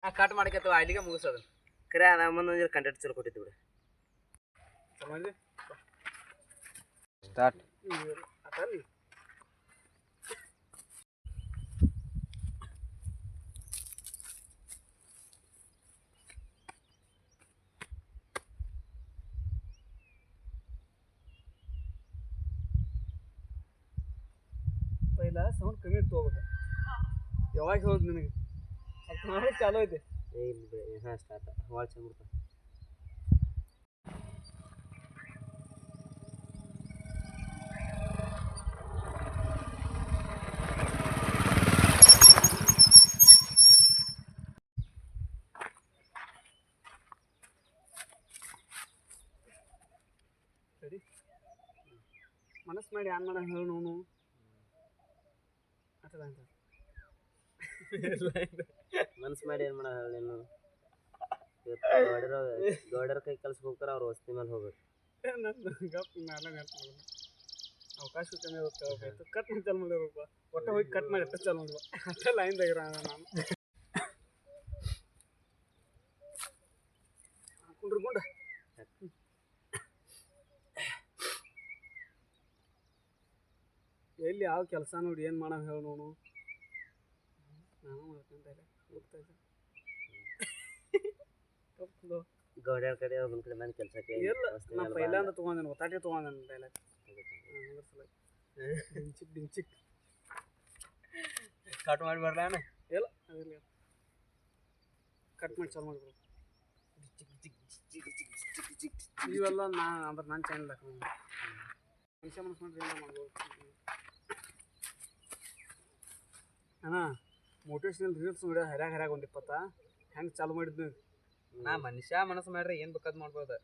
cut ಮಾಡ್ಕೇತವ ಅಲ್ಲಿಗೆ ಮುಗಿಸೋದು ಕರೆ ಮುಂದೆ ಕಂಟೆಂಟ್ ಚಲೋ ಕೊಟ್ಟಿದ್ದು ಬಿಡು ಸ್ಟಾರ್ಟ್ पहिला ಸೌಂಡ್ ಕಮ್ಮಿ ತಗೋಬೇಕು ಯಾವಾಗ ಹೋದ್ ನಿನಗೆ ಅದು ಚಾಲು ಐತೆ ಹಾಂ ಸ್ಟಾರ್ಟ್ ಭಾಳ ಚಂದ ಬಿಡ್ತಾನೆ ಸರಿ ಮನಸ್ಸು ಮಾಡಿ ಏನು ಮಾಡ ಹೇಳು ನೋನು ಆತದ ಅಂತ ಮನ್ಸು ಮಾಡಿ ಏನು ಮಾಡೋ ನೀನು ಗೌಡರ ಕೈ ಕಲ್ಸ್ಬೇಕು ಹೋಗ್ತಾರೆ ಅವ್ರು ವಸ್ತಿ ಮೇಲೆ ಹೋಗ್ಬೇಕು ನಂದು ಗಪ್ ನಾಳೆ ನೆನಪು ಮಾಡೋದು ಅವಕಾಶ ಕಮ್ಮಿ ಹೋಗ್ತಾವೆ ಕಟ್ ಮಾಡಿ ಚಾಲು ಮಾಡಿರಪ್ಪ ಒಟ್ಟು ಹೋಗಿ ಕಟ್ ಮಾಡಿ ಎಷ್ಟ ಚಾಲು ಮಾಡುವ ಅಷ್ಟೇ ಲೈನ್ದಾಗಿರ ನಾನು ಹಾಕೊಂಡ್ರುಕೊಂಡ ಎಲ್ಲಿ ಯಾವ ಕೆಲಸ ನೋಡಿ ಏನು ಮಾಡೋ ಹೇಳು ನೋಡು ನಾನು ಮಾಡ್ಕೊಂತ ಹೋಗ್ತಾ ಇದ್ದೆ ಗೌಡ್ಯಾರ ಕಡೆ ಒಂದ್ ಕಡೆ ಮನೆ ಕೆಲಸಕ್ಕೆ ಇಲ್ಲ ನಾ ಪೈಲ ಅಂತ ತೊಗೊಂಡೇನೆ ಒತ್ತಾಟಿ ತೊಗೊಂಡೇನೆ ಡೈಲಾಗ್ ಡಿಂಚಿಕ್ ಡಿಂಚಿಕ್ ಕಟ್ ಮಾಡಿ ಬರ್ಲಾನ ಇಲ್ಲ ಅದಿಲ್ಲ ಕಟ್ ಮಾಡಿ ಚಾಲು ಮಾಡ್ಬೇಕು ಇವೆಲ್ಲ ಅಂದ್ರೆ ನನ್ನ ಚಾನಲ್ ಮನುಷ್ಯ ಮನಸ್ಸು ಮಾಡ್ರಿ ಎಲ್ಲ ಮಾಡ್ಬೋದು ಅಣ್ಣ ಮೋಟಿವೇಶ್ನಲ್ ರೀಲ್ಸ್ ನೋಡಿ ಹರ್ಯಾಗ ಒಂದು 20 ಹೆಂಗೆ ಚಾಲು ಮಾಡಿದ್ನು ನಾ ಮನುಷ್ಯ ಮನಸ್ಸು ಮಾಡ್ರಿ ಏನು ಬೇಕಾದ್ ಮಾಡ್ಬೋದು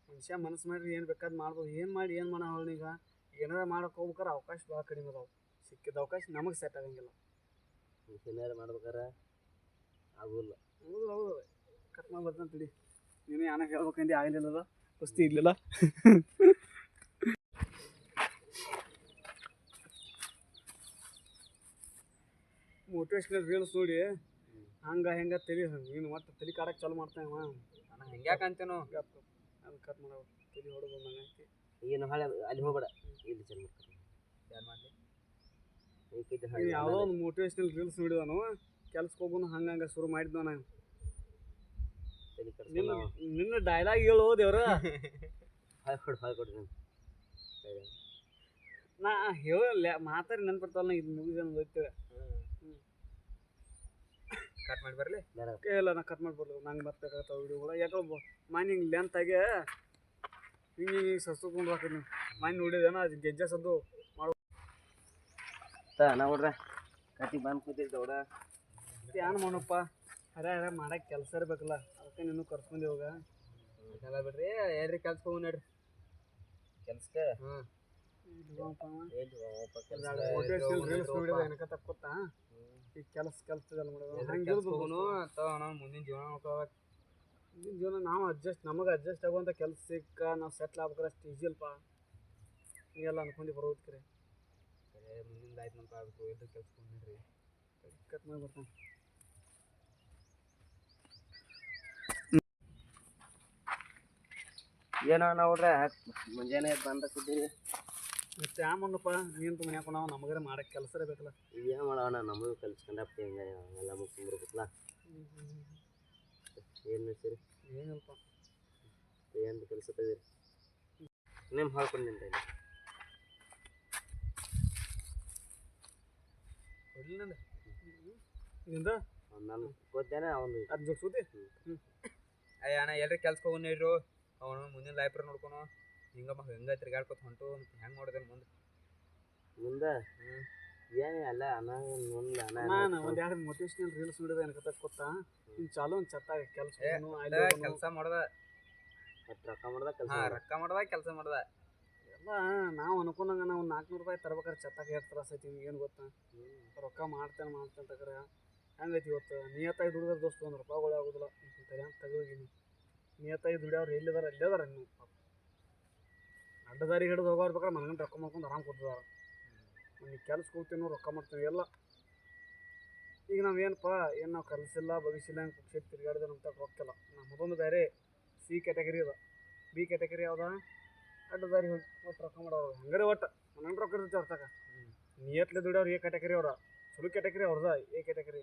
ಮನುಷ್ಯ ಮನಸ್ಸು ಮಾಡ್ರಿ ಏನು ಬೇಕಾದ್ ಮಾಡ್ಬೋದು ಏನು ಮಾಡಿ ಏನು ಮಾಡೋ ಅವನೀಗ ಏನಾರ ಮಾಡಕ್ಕೆ ಹೋಗ್ಬೇಕಾರೆ ಅವಕಾಶ ಭಾಳ ಕಡಿಮೆ ಅದಾವೆ ಸಿಕ್ಕಿದ ಅವಕಾಶ ನಮಗೆ ಸೆಟ್ ಆಗಂಗಿಲ್ಲ ಏನಾರು ಮಾಡ್ಬೇಕಾರೆ ಆಗೋಲ್ಲ ಹೌದು ಕಟ್ ಮಾಡಿ ಬರ್ತಾನೆ ತಿಳಿ ನೀನು ಏನ ಹೇಳ್ಬೇಕಂದು ಆಗಲಿಲ್ಲದ ಕುಸ್ತಿ ಇರಲಿಲ್ಲ ಮೋಟಿವೇಶ್ನಲ್ ರೀಲ್ಸ್ ನೋಡಿ ಹೆಂಗೆ ತಲೆ ನೀನು ಮತ್ತೆ ತಲೆ ಕಾಡಕ್ಕೆ ಚಾಲು ಮಾಡ್ತಾನೆ ನಾನು ಹೆಂಗ್ಯಾಕೆ ಅಂತೇನೋ ಅದು ಕಟ್ ಮಾಡೋ ತಲೆ ಹೊಡೆದು ಬಂದಂಗೆ ಏನು ಹಳೆ ಅಲ್ಲಿ ಹೋಗ್ಬೇಡ ಇಲ್ಲಿ ಚಂದ ಯಾರು ಮಾಡಲಿ ನೀನು ಯಾವುದೋ ಒಂದು ಮೋಟಿವೇಶ್ನಲ್ ರೀಲ್ಸ್ ನೋಡಿದನು ಕೆಲ್ಸಕ್ಕೆ ಹೋಗೋನು ಹಂಗೆ ಶುರು ಮಾಡಿದ್ವ ನಾನು ನಿನ್ನ ಡೈಲಾಗ್ ಹೇಳು ದೇವ್ರ ಕೊಡ್ರಿ ನಾ ಹೇಳ ಮಾತಾಡಿ ನೆನ್ಪಿರ್ತಾವಲ್ಲ ಇದು ಮುಗಿದ ಹೋಗ್ತೇವೆ ಕಟ್ ಮಾಡಿ ಬರಲಿ ಇಲ್ಲ ನಾ ಕಟ್ ಮಾಡ್ಬಾರ್ದು ನಂಗೆ ಬರ್ಬೇಕಾಗತ್ತ ವಿಡಿಯೋಗಳು ಯಾಕಂದ್ರೆ ಮನೆ ಹಿಂಗೆ ಲೆಂತಾಗೆ ಹಿಂಗೆ ಸಸ್ಕೊಂಡು ಹಾಕಿ ನೀವು ಮನೆ ನೋಡಿದೇನ ಅದು ಗೆಜ್ಜೆ ಸದ್ದು ಮಾಡೋ ನೋಡ್ರ ಕತಿ ಬಂದು ಕೂತಿದ್ದ ದೌಡ ಏನು ಮಾಡಪ್ಪ ಹರೇ ಮಾಡಕ್ಕೆ ಕೆಲಸ ಇರ್ಬೇಕಲ್ಲ ಅದಕ್ಕೆ ನೀನು ಕರ್ಸ್ಕೊಂಡು ಹೋಗ ಅದೆಲ್ಲ ಬಿಡ್ರಿ ಏನ್ರಿ ಕೆಲ್ಸಕ್ಕೆ ಹೋಗಿ ನೋಡ್ರಿ ಕೆಲ್ಸಕ್ಕೆ ಮೋಟಿವೇಶ್ನಲ್ ರೀಲ್ಸ್ ನೋಡಿದ ಏನಕ್ಕ ತಕ್ಕೊತ್ತಾ ಈಗ ಕೆಲಸದಲ್ಲ ಮಾಡೋದು ಹಂಗೆ ಹೋಗೋನು ಅಥವಾ ನಾವು ಮುಂದಿನ ಜೀವನ ನೋಡ್ಕೋಬೇಕು ಮುಂದಿನ ಜೀವನ ನಾವು ನಮಗೆ ಅಡ್ಜಸ್ಟ್ ಆಗುವಂಥ ಕೆಲಸ ಸಿಕ್ಕ ನಾವು ಸೆಟ್ಲ್ ಆಗ್ಬೇಕಾರೆ ಅಷ್ಟು ಈಜಿ ಅಲ್ಪ ಹಿಂಗೆಲ್ಲ ಅನ್ಕೊಂಡು ಬರೋದು ಕರೆ ಮುಂದಿನ ಆಯ್ತು ನಮ್ಗೆ ಆಗಬೇಕು ಎದ್ದು ಕೆಲ್ಸಕ್ಕೆ ಹೋಗ್ರಿ ಕಟ್ ಮಾಡಿ ಬರ್ತಾನೆ ಏನೋ ನೋಡ್ರೆ ಮುಂಜಾನೆ ಬಂದ ಕೂತೀವಿ ಮತ್ತೆ ಆಮಣ್ಣಪ್ಪ ನೀನು ಮನ್ಯಾಗ ನಾವು ನಮಗಾರ ಮಾಡಕ್ಕೆ ಕೆಲಸ ಇರಬೇಕಲ್ಲ ಏನು ಮಾಡೋಣ ನಮಗೂ ಕಲ್ಸ್ಕೊಂಡಪ್ಪ ಹಿಂಗೆ ಎಲ್ಲ ಮುಗಿಸ್ಕೊಂಡ್ಬರ್ಬೇಕಲ್ಲ ಏನು ಸರಿ ಏನಲ್ಪ ಏನು ಕೆಲಸ ತೆಗೀರಿ ನಿಮ್ಮ ಹಾಕೊಂಡು ನಿಂತ ನಿಂದ ನಾನು ಗೊತ್ತೇನೆ ಅವನು ಅದು ಜೋಡ್ಸೋದಿ ಅಯ್ಯ ಅಣ್ಣ ಎಲ್ರಿ ಕೆಲ್ಸಕ್ಕೆ ಹೋಗಿ ನೋಡ್ರು ಅವನು ಮುಂದಿನ ಲೈಫ್ರ ನೋಡ್ಕೊನು ಹಿಂಗೆ ತಿರ್ಗಾಡ್ಕೊತ ಹೊಂಟು ಹೆಂಗೆ ನೋಡಿದೆ ಮುಂದೆ ಏನೇ ಅಲ್ಲ ನಾನು ಒಂದು ಎರಡು ಮೋಟಿವೇಶ್ನಲ್ ರೀಲ್ಸ್ ನೋಡಿದ ಏನಕ್ಕೆ ಗೊತ್ತಾ ಇನ್ನು ಚಾಲು ಒಂದು ಚತ್ತಾಗ ಕೆಲಸ ಮಾಡ್ದ ರೊಕ್ಕ ಮಾಡ್ದ ಕೆಲಸ ರೊಕ್ಕ ಮಾಡ್ದ ಕೆಲಸ ಮಾಡ್ದ ಎಲ್ಲ ನಾವು ಅನ್ಕೊಂಡಂಗೆ ನಾವು 400 ರೂಪಾಯಿ ತರ್ಬೇಕಾದ್ರೆ ಚತ್ತಾಗ ಎಷ್ಟು ತ್ರಾಸ ಐತಿ ನಿಮ್ಗೆ ಏನು ಗೊತ್ತಾ ರೊಕ್ಕ ಮಾಡ್ತೇನೆ ತಗರ ಹೆಂಗೈತಿ ಇವತ್ತು ನಿಯತ್ತಾಗಿ ದುಡಿದ್ರೆ ದೋಸ್ತು 1 ರೂಪಾಯಿಗಳು ಆಗೋದಿಲ್ಲ ಅಂತ ತೆಗೋಗಿನಿ ನಿಯತ್ತಾಗಿ ದುಡಿಯೋರು ಎಲ್ಲಿದಾರ ಅಲ್ಲಿದಾರ ನೀವು ಅಡ್ಡದಾರಿ ಹಿಡಿದು ಹೋಗೋರು ಬೇಕಾದ್ರೆ ಮನೆಗಂಟು ರೊಕ್ಕ ಮಾಡ್ಕೊಂಡು ಆರಾಮ್ ಕೊಡ್ತಿದಾರ ನೀವು ಕೆಲ್ಸಕ್ಕೆ ಹೋಗ್ತೀನೋ ರೊಕ್ಕ ಮಾಡ್ತೀವಿ ಎಲ್ಲ ಈಗ ನಾವೇನಪ್ಪ ಏನು ನಾವು ಕಲಿಸಿಲ್ಲ ಭವಿಷ್ಯಲ್ಲ ಹಂಗೆ ಪಕ್ಷ ತಿರುಗಾಡಿದ್ರೆ ನಮ್ಗೆ ಹೋಗ್ತಿಲ್ಲ ನಮ್ಮದೊಂದು ಬೇರೆ ಸಿ ಕ್ಯಾಟಗರಿ ಅದ ಬಿ ಕ್ಯಾಟಗರಿ ಯಾವ್ದ ಅಡ್ಡ ದಾರಿ ಹೋಗಿ ಒಟ್ಟು ರೊಕ್ಕ ಮಾಡೋರು ಹಂಗಾರೆ ಒಟ್ಟು ಮನೇನು ರೊಕ್ಕ ಇರ್ತೈತೆ ಅವ್ರ ತಗ ನಿಯತ್ಲೆ ದುಡಿಯೋರು ಎ ಕ್ಯಾಟಗರಿ ಅವ್ರ ಚಲೋ ಕ್ಯಾಟಗರಿ ಅವ್ರದ ಎ ಕ್ಯಾಟಗರಿ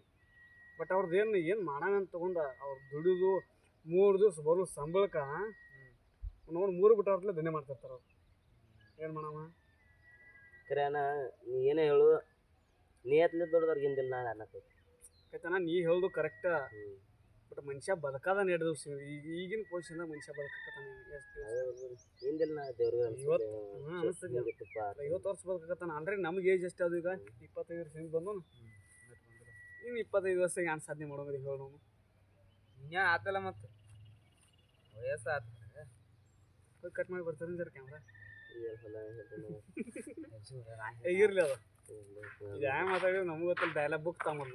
ಬಟ್ ಅವ್ರದ್ದು ಏನು ಮಾಡೋಣ ತೊಗೊಂಡ ಅವ್ರು ದುಡಿದು 3 ದಿವ್ಸ ಬರೋ ಸಂಬಳಕ್ಕೆ ನಾವು 3 ಬಿಟ್ಟವ್ರಲ್ಲೇ ದಂಧೆ ಮಾಡ್ತಿರ್ತಾರೆ ಅವ್ರು ಏನು ಮಾಡವ ಖರೆ ಅಣ್ಣ ನೀ ಏನೇ ಹೇಳು ನಿಯತ್ಲಿ ದುಡ್ದವ್ರಿಗೆ ಹಿಂದಿಲ್ಲ ನಾ ಅನ್ನತೈತಿ ಆಯ್ತಾನ ನೀ ಹೇಳ್ದು ಕರೆಕ್ಟ್ ಬಟ್ ಮನುಷ್ಯ ಬದುಕದ ನೆಡ್ ದಿವ್ಸ ಈಗಿನ ಪೊಸಿಷನ್ದಾಗ ಮನುಷ್ಯ ಬದುಕತ್ತಾನ ಹಿಂದಿಲ್ಲ ನಾ ದೇವ್ರಿಗೆ 50 ವರ್ಷ ಬದುಕತ್ತಾನ ಆಲ್ರೆಡಿ ನಮ್ಗೆ ಏಜ್ ಎಷ್ಟು ಅದು ಈಗ 25 ವರ್ಷ ಹಿಂಗೆ ಬಂದು ಇನ್ನು 25 ವರ್ಷ ಏನು ಸಾಧನೆ ಮಾಡೋದ್ರಿ ಹೇಳಿ ನಾವು ಇನ್ನೇ ಆತಲ್ಲ ಮತ್ತು ವಯಸ್ಸು ಆತ ಹೋಗಿ ಕಟ್ ಮಾಡಿ ಬರ್ತಾರೆ ಜರ ಕ್ಯಾಮ್ರಾ ನಾ ಇರ್ಲಿ ಅದು ಇದು ಯಾವ ಮಾತಾಡಿದ್ರೆ ನಮ್ಗೆ ಗೊತ್ತಲ್ಲ ಡೈಲಾಗ್ ಬುಕ್ ತಗೊಂಡು